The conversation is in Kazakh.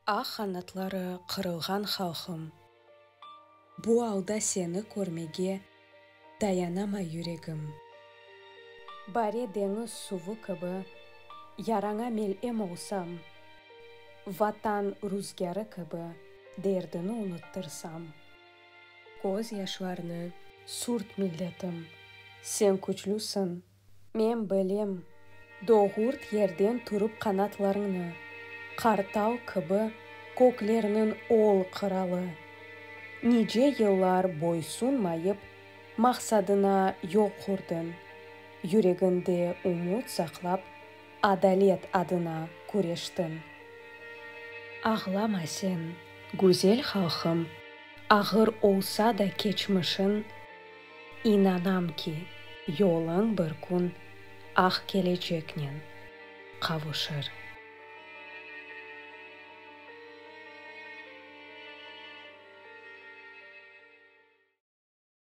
Ақ қанатлары қырылған халқым, бұ алда сені көрмеге даянама жүрегім. Баре деңіз суы кыбы, яраңа мелем олсам, ватан рүзгәрі кыбы, дердіні ұныттырсам. Көз яшларны сүрт миллетім, сен күчлүсін, мен білем, доғырт ерден тұрып қанатларыңны, қартал кыбы көклерінің ол қыралы. Ниже еллар бойсунмайып, мақсадына yol құрдың. Жүрегінде умут сақлап, адалет адына күрештің. Ağlama sen, güzel халқым, ağır olsa da keçmişin, inanam ki, yolun bir gün ақ келечекнен қавышыр.